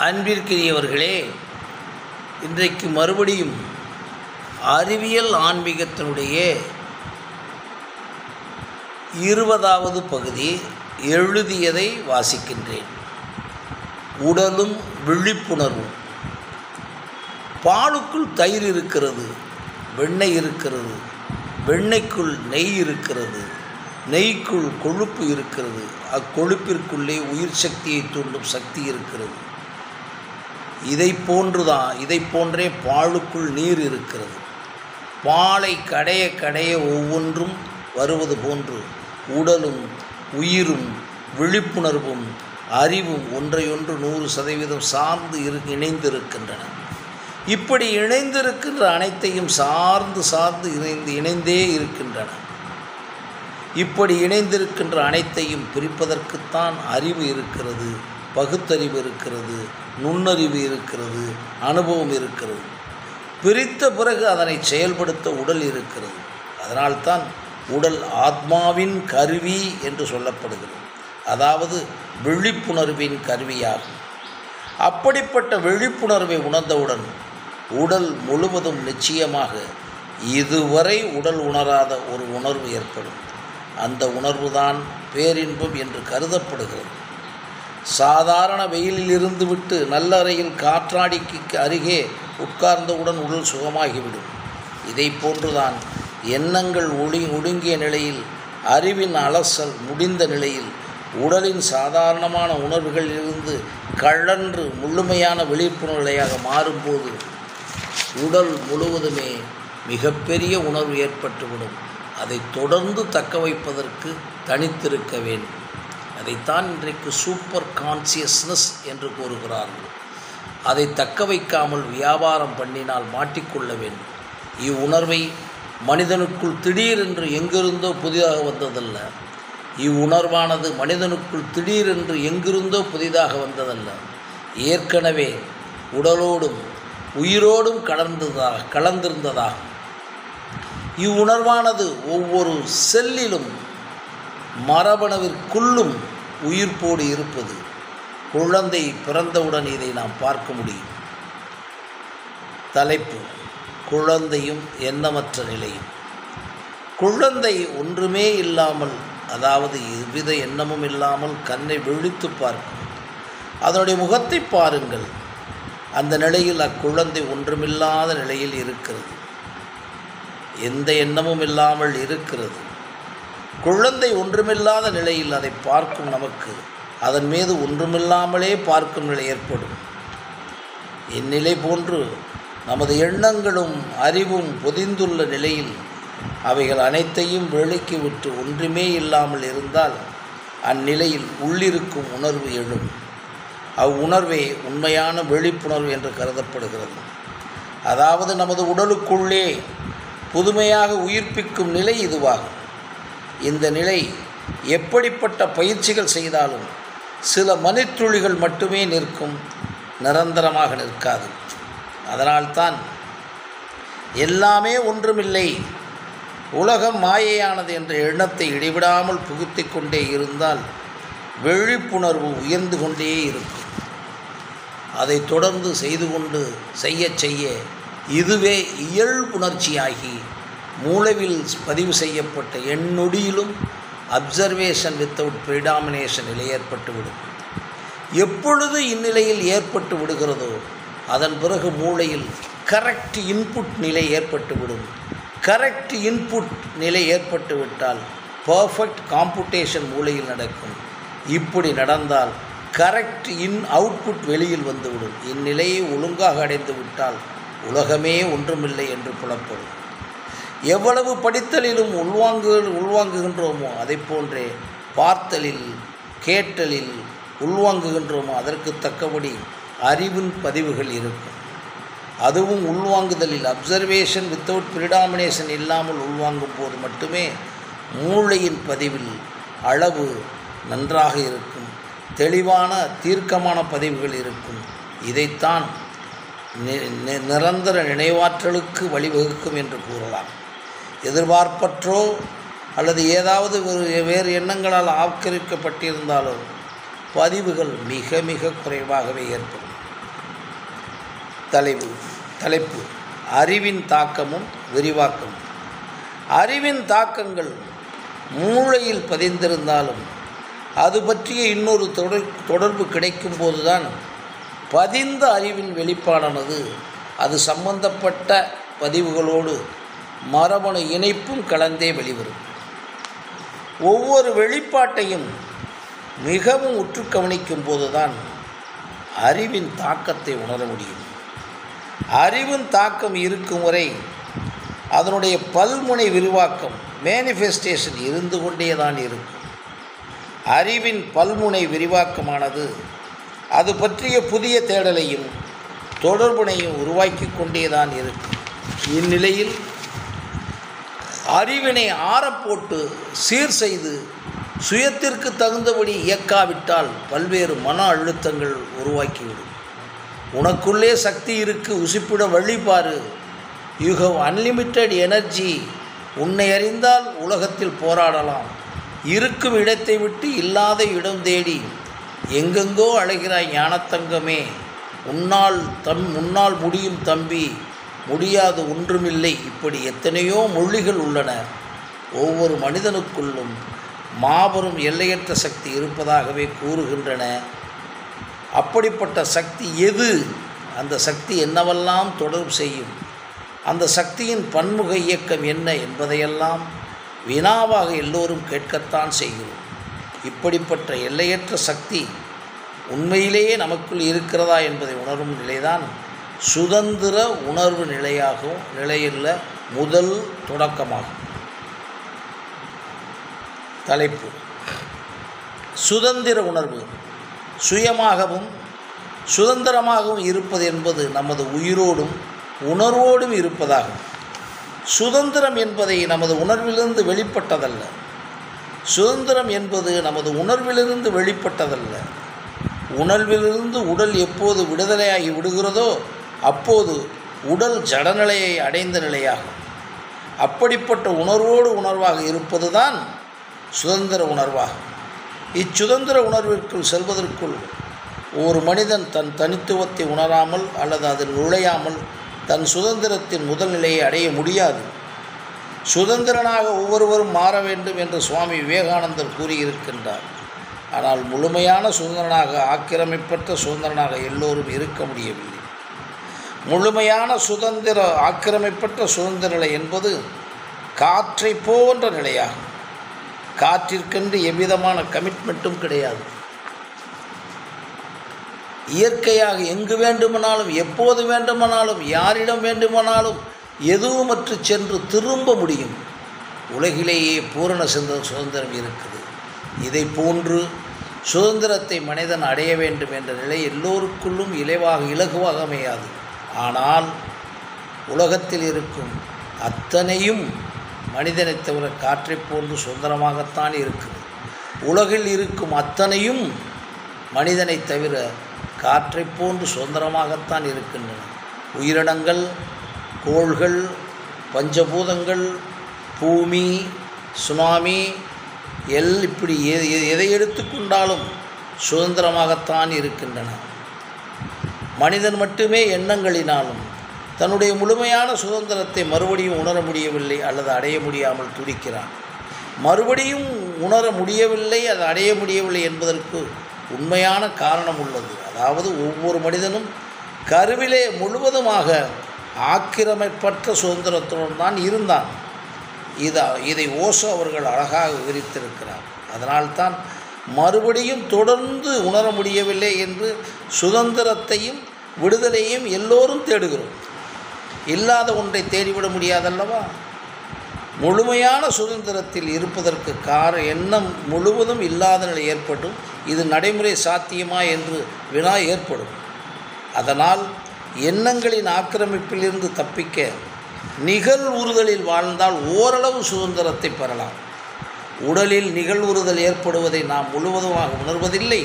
அன்பிற்குரியவர்களே, இன்றைக்கு மறுபடியும் அறிவியல் ஆன்மீகத்தினுடைய 20வது பகுதி எழுதியதை வாசிக்கின்றேன். உடலும் விழிப்புணர்வும். பாலுக்குள் தயிர் இருக்கிறது, வெண்ணெய் இருக்கிறது, வெண்ணெய்க்குள் நெய் இருக்கிறது, நெய்க்குள் கொழுப்பு இருக்கிறது, அக்கொழுப்பிற்குள்ளே உயிர் சக்தியை தூண்டும் சக்தி இருக்கிறது. இதை போன்றே பாலுக்குள் நீர் இருக்கிறது. பாலை கடைய கடைய ஒவ்வொன்றும் வருவது போன்று உடலும் உயிரும் விழிப்புணர்வும் அறிவும் ஒன்றையொன்று 100% சார்ந்து இணைந்திருக்கின்றன. இப்படி இணைந்திருக்கின்ற அனைத்தையும் சார்ந்து இணைந்தே இருக்கின்றன. இப்படி இணைந்திருக்கின்ற அனைத்தையும் பிரிப்பதற்குத்தான் அறிவு இருக்கிறது, பகுத்தறிவு இருக்கிறது, நுண்ணறிவு இருக்கிறது, அனுபவம் இருக்கிறது. பிரித்த பிறகு அதனை செயல்படுத்த உடல் இருக்கிறது. அதனால்தான் உடல் ஆத்மாவின் கருவி என்று சொல்லப்படுகிறது, அதாவது விழிப்புணர்வின் கருவியாகும். அப்படிப்பட்ட விழிப்புணர்வை உணர்ந்தவுடன் உடல் முழுவதும் நிச்சயமாக இதுவரை உடல் உணராத ஒரு உணர்வு ஏற்படும். அந்த உணர்வுதான் பேரின்பம் என்று கருதப்படுகிறது. சாதாரண வெயிலில் இருந்து விட்டு நல்லறையில் காற்றாடிக்கு அருகே உட்கார்ந்தவுடன் உடல் சுகமாகிவிடும். இதை போன்றுதான் எண்ணங்கள் ஒடுங்கிய நிலையில், அறிவின் அலசல் முடிந்த நிலையில், உடலின் சாதாரணமான உணர்வுகளிலிருந்து கழன்று முழுமையான விழிப்புணர்வு நிலையாக மாறும்போது உடல் முழுவதுமே மிகப்பெரிய உணர்வு ஏற்பட்டுவிடும். அதை தொடர்ந்து தக்க வைப்பதற்கு தனித்திருக்க வேண்டும். அதைத்தான் இன்றைக்கு சூப்பர் கான்சியஸ்னஸ் என்று கூறுகிறார்கள். அதை தக்க வைக்காமல் வியாபாரம் பண்ணினால் மாட்டிக்கொள்ள வேண்டும். இவ்வுணர்வை மனிதனுக்குள் திடீரென்று எங்கிருந்தோ புதிதாக வந்ததல்ல. இவ்வுணர்வானது மனிதனுக்குள் திடீரென்று எங்கிருந்தோ புதிதாக வந்ததல்ல. ஏற்கனவே உடலோடும் உயிரோடும் கலந்திருந்ததாகும். இவ்வுணர்வானது ஒவ்வொரு செல்லிலும் மரபணுவிற்குள்ளும் உயிர்ப்போடு இருப்பது. குழந்தை பிறந்தவுடன் இதை நாம் பார்க்க முடியும். தலைப்பு: குழந்தையும் எண்ணமற்ற நிலையும். குழந்தை ஒன்றுமே இல்லாமல், அதாவது எவ்வித எண்ணமும் இல்லாமல் கண்ணை விழித்து பார்க்கும். அதனுடைய முகத்தை பாருங்கள். அந்த நிலையில் அக்குழந்தை ஒன்றுமில்லாத நிலையில் இருக்கிறது. எந்த எண்ணமும் இல்லாமல் இருக்கிறது. குழந்தை ஒன்றுமில்லாத நிலையில் அதை பார்க்கும் நமக்கு அதன் மீது ஒன்றுமில்லாமலே பார்க்கும் நிலை ஏற்படும். இந்நிலை போன்று நமது எண்ணங்களும் அறிவும் பொதிந்துள்ள நிலையில் அவைகள் அனைத்தையும் விலக்கி விட்டு ஒன்றுமே இல்லாமல் இருந்தால் அந்நிலையில் உள்ளிருக்கும் உணர்வு எழும். அவ்வுணர்வே உண்மையான விழிப்புணர்வு என்று கருதப்படுகிறது. அதாவது நமது உடலுக்குள்ளே புதுமையாக உயிர்ப்பிக்கும் நிலை இதுவாகும். இந்த நிலை எப்படிப்பட்ட பயிற்சிகள் செய்தாலும் சில மணித்துளிகள் மட்டுமே நிற்கும், நிரந்தரமாக நிற்காது. அதனால்தான் எல்லாமே ஒன்றுமில்லை, உலகம் மாயையானது என்ற எண்ணத்தை இடைவிடாமல் புகுத்தி கொண்டே இருந்தால் விழிப்புணர்வு உயர்ந்து கொண்டே இருக்கும். அதை தொடர்ந்து செய்ய இதுவே இயல்புணர்ச்சியாகி மூளைவில் பதிவு செய்யப்பட்ட எண்ணொடியிலும் அப்சர்வேஷன் வித்தவுட் ப்ரிடாமினேஷன் நிலை ஏற்பட்டுவிடும். எப்பொழுது இந்நிலையில் ஏற்பட்டு விடுகிறதோ அதன் பிறகு மூளையில் கரெக்ட் இன்புட் நிலை ஏற்பட்டுவிடும். கரெக்ட் இன்புட் நிலை ஏற்பட்டுவிட்டால் பர்ஃபெக்ட் காம்புட்டேஷன் மூளையில் நடக்கும். இப்படி நடந்தால் கரெக்ட் அவுட்புட் வெளியில் வந்துவிடும். இந்நிலையை ஒழுங்காக அடைந்து விட்டால் உலகமே ஒன்றுமில்லை என்று புலப்படும். எவ்வளவு படித்தலிலும் உள்வாங்குகின்றோமோ அதை போன்றே பார்த்தலில் கேட்டலில் உள்வாங்குகின்றோமோ அதற்கு தக்கபடி அறிவின் பதிவுகள் இருக்கும். அதுவும் உள்வாங்குதலில் அப்சர்வேஷன் வித்தவுட் ப்ரிடாமினேஷன் இல்லாமல் உள்வாங்கும் போது மட்டுமே மூளையின் பதிவில் அளவு நன்றாக இருக்கும். தெளிவான தீர்க்கமான பதிவுகள் இருக்கும். இதைத்தான் நிரந்தர நினைவாற்றலுக்கு வழிவகுக்கும் என்று கூறலாம். எதிர்பார்ப்பற்றோ அல்லது ஏதாவது வேறு எண்ணங்களால் ஆக்கிரமிக்கப்பட்டிருந்தாலோ பதிவுகள் மிக மிக குறைவாகவே ஏற்படும். தலைப்பு அறிவின் தாக்கமும் விரிவாக்கமும். அறிவின் தாக்கங்கள் மூளையில் பதிந்திருந்தாலும் அது பற்றிய இன்னொரு தொடர்பு கிடைக்கும் போதுதான் பதிந்த அறிவின் வெளிப்பாடானது அது சம்பந்தப்பட்ட பதிவுகளோடு மரபணு இணைப்பும் கலந்தே வெளிவரும். ஒவ்வொரு வெளிப்பாட்டையும் மிகவும் உற்று கவனிக்கும் போதுதான் அறிவின் தாக்கத்தை உணர முடியும். அறிவின் தாக்கம் இருக்கும் வரை அதனுடைய பல்முனை விரிவாக்கம் மேனிஃபெஸ்டேஷன் இருந்து கொண்டே தான் இருக்கும். அறிவின் பல்முனை விரிவாக்கமானது அது பற்றிய புதிய தேடலையும் தொடர்புனையும் உருவாக்கி கொண்டே தான் இருக்கும். இந்நிலையில் அறிவினை ஆறப்போட்டு சீர் செய்து சுயத்திற்கு தகுந்தபடி இயக்காவிட்டால் பல்வேறு மன அழுத்தங்கள் உருவாக்கிவிடும். உனக்குள்ளே சக்தி இருக்கு, உசிப்பிட வழிபாரு, யூ ஹவ் அன்லிமிட்டெட் எனர்ஜி, உன்னை அறிந்தால் உலகத்தில் போராடலாம், இருக்கும் இடத்தை விட்டு இல்லாத இடம் தேடி எங்கெங்கோ அழைகிறாய் ஞானத்தங்கமே, முன்னால் முடியும் தம்பி, முடியாது ஒன்றுமில்லை. இப்படி எத்தனையோ மொழிகள் உள்ளன. ஒவ்வொரு மனிதனுக்குள்ளும் மாபெரும் எல்லையற்ற சக்தி இருப்பதாகவே கூறுகின்றன. அப்படிப்பட்ட சக்தி எது? அந்த சக்தி என்னவெல்லாம் தொடர்பு செய்யும்? அந்த சக்தியின் பன்முக இயக்கம் என்ன என்பதையெல்லாம் வினாவாக எல்லோரும் கேட்கத்தான் செய்கிறோம். இப்படிப்பட்ட எல்லையற்ற சக்தி உண்மையிலேயே நமக்குள் இருக்கிறதா என்பதை உணரும் நிலைதான் சுதந்திர உணர்வு நிலையில் முதல் தொடக்கமாகும். தலைப்பு சுதந்திர உணர்வு. சுயமாகவும் சுதந்திரமாகவும் இருப்பது என்பது நமது உயிரோடும் உணர்வோடும் இருப்பதாகும். சுதந்திரம் என்பதை நமது உணர்விலிருந்து வெளிப்பட்டதல்ல. சுதந்திரம் என்பது நமது உணர்விலிருந்து வெளிப்பட்டதல்ல. உணர்விலிருந்து உடல் எப்போது விடுதலையாகி விடுகிறதோ அப்போது உடல் ஜடநிலையை அடைந்த நிலையாகும். அப்படிப்பட்ட உணர்வோடு உணர்வாக இருப்பது தான் சுதந்திர உணர்வாகும். இச்சுதந்திர உணர்விற்குள் செல்வதற்குள் ஒரு மனிதன் தன் தனித்துவத்தை உணராமல் அல்லது அதில் நுழையாமல் தன் சுதந்திரத்தின் முதல் நிலையை அடைய முடியாது. சுதந்திரனாக ஒவ்வொருவரும் மாற வேண்டும் என்று சுவாமி விவேகானந்தர் கூறியிருக்கின்றார். ஆனால் முழுமையான சுதந்திரனாக, ஆக்கிரமிப்பற்ற சுதந்திரனாக எல்லோரும் இருக்க முடியவில்லை. முழுமையான சுதந்திர ஆக்கிரமிப்பற்ற சுதந்திர நிலை என்பது காற்றை போன்ற நிலையாகும். காற்றிற்கென்று எவ்விதமான கமிட்மெண்ட்டும் கிடையாது. இயற்கையாக எங்கு வேண்டுமானாலும் எப்போது வேண்டுமானாலும் யாரிடம் வேண்டுமானாலும் எதுவுமற்று சென்று திரும்ப முடியும். உலகிலேயே பூரண சுதந்திரம் இருக்குது. இதை போன்று சுதந்திரத்தை மனிதன் அடைய வேண்டும் என்ற நிலை எல்லோருக்குள்ளும் இலகுவாக அமையாது. ஆனால் உலகத்தில் இருக்கும் அத்தனையும் மனிதனை தவிர காற்றை போன்று சுதந்திரமாகத்தான் இருக்குது. உலகில் இருக்கும் அத்தனையும் மனிதனை தவிர காற்றை போன்று சுதந்திரமாகத்தான் இருக்கின்றன. உயிரினங்கள், கோள்கள், பஞ்சபூதங்கள், பூமி, சுனாமி, இப்படி எதை எடுத்துக்கொண்டாலும் சுதந்திரமாகத்தான் இருக்கின்றன. மனிதன் மட்டுமே எண்ணங்களினாலும் தன்னுடைய முழுமையான சுதந்திரத்தை மறுபடியும் உணர முடியவில்லை அல்லது அடைய முடியாமல் துடிக்கிறான். மறுபடியும் உணர முடியவில்லை, அது அடைய முடியவில்லை என்பதற்கு உண்மையான காரணம் உள்ளது. அதாவது ஒவ்வொரு மனிதனும் கருவிலே முழுவதுமாக ஆக்கிரமிப்பற்ற சுதந்திரத்துடன் தான் இருந்தான். இதை ஓஷோ அவர்கள் அழகாக விவரித்திருக்கிறார். அதனால்தான் மறுபடியும் தொடர்ந்து உணர முடியவில்லை என்று சுதந்திரத்தையும் விடுதலையும் எல்லோரும் தேடுகிறோம். இல்லாத ஒன்றை தேடிவிட முடியாதல்லவா? முழுமையான சுதந்திரத்தில் இருப்பதற்கு எண்ணம் முழுவதும் இல்லாத நிலை ஏற்படும். இது நடைமுறை சாத்தியமா என்று வினா ஏற்படும். அதனால் எண்ணங்களின் ஆக்கிரமிப்பிலிருந்து தப்பிக்க நிகழ்வுறுதலில் வாழ்ந்தால் ஓரளவு சுதந்திரத்தை பெறலாம். உடலில் நிகழ்வுறுதல் ஏற்படுவதை நாம் முழுவதுமாக உணர்வதில்லை.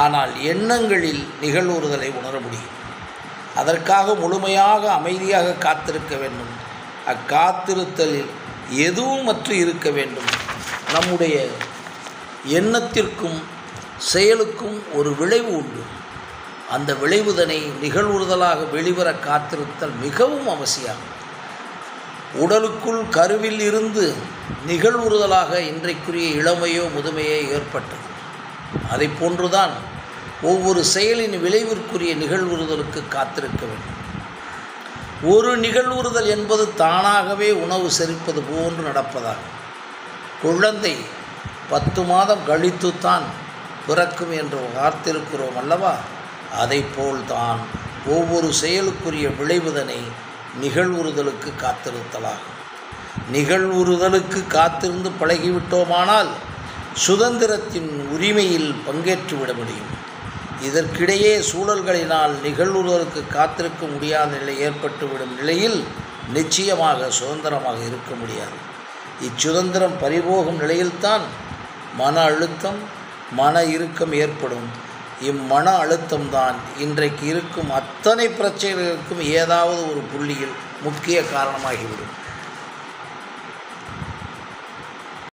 ஆனால் எண்ணங்களில் நிகழ்வுறுதலை உணர முடியும். அதற்காக முழுமையாக அமைதியாக காத்திருக்க வேண்டும். அக்காத்திருத்தலில் எதுவும் மற்ற இருக்க வேண்டும். நம்முடைய எண்ணத்திற்கும் செயலுக்கும் ஒரு விளைவு உண்டு. அந்த விளைவுதனை நிகழ்வுறுதலாக வெளிவர காத்திருத்தல் மிகவும் அவசியம். உடலுக்குள் கருவில் இருந்து நிகழ்வுறுதலாக இன்றைக்குரிய இளமையோ முதுமையோ ஏற்பட்டது. அதை போன்றுதான் ஒவ்வொரு செயலின் விளைவிற்குரிய நிகழ்வுறுதலுக்கு காத்திருக்க வேண்டும். ஒரு நிகழ்வுறுதல் என்பது தானாகவே உணவு செரிப்பது போன்று நடப்பதாகும். குழந்தை 10 மாதம் கழித்துத்தான் பிறக்கும் என்று காத்திருக்கிறோம் அல்லவா? அதை போல்தான் ஒவ்வொரு செயலுக்குரிய விளைவுதனை நிகழ்வுறுதலுக்கு காத்திருத்தலாகும். நிகழ்வுறுதலுக்கு காத்திருந்து பழகிவிட்டோமானால் சுதந்திரத்தின் உரிமையில் பங்கேற்றுவிட முடியும். இதற்கிடையே சூழல்களினால் நிகழ்வுறுதலுக்கு காத்திருக்க முடியாத நிலை ஏற்பட்டுவிடும் நிலையில் நிச்சயமாக சுதந்திரமாக இருக்க முடியாது. இச்சுதந்திரம் பறிபோகும் நிலையில்தான் மன அழுத்தம், மன இறுக்கம் ஏற்படும். இம்மன அழுத்தம்தான் இன்றைக்கு இருக்கும் அத்தனை பிரச்சனைகளுக்கும் ஏதாவது ஒரு புள்ளியில் முக்கிய காரணமாகிவிடும்.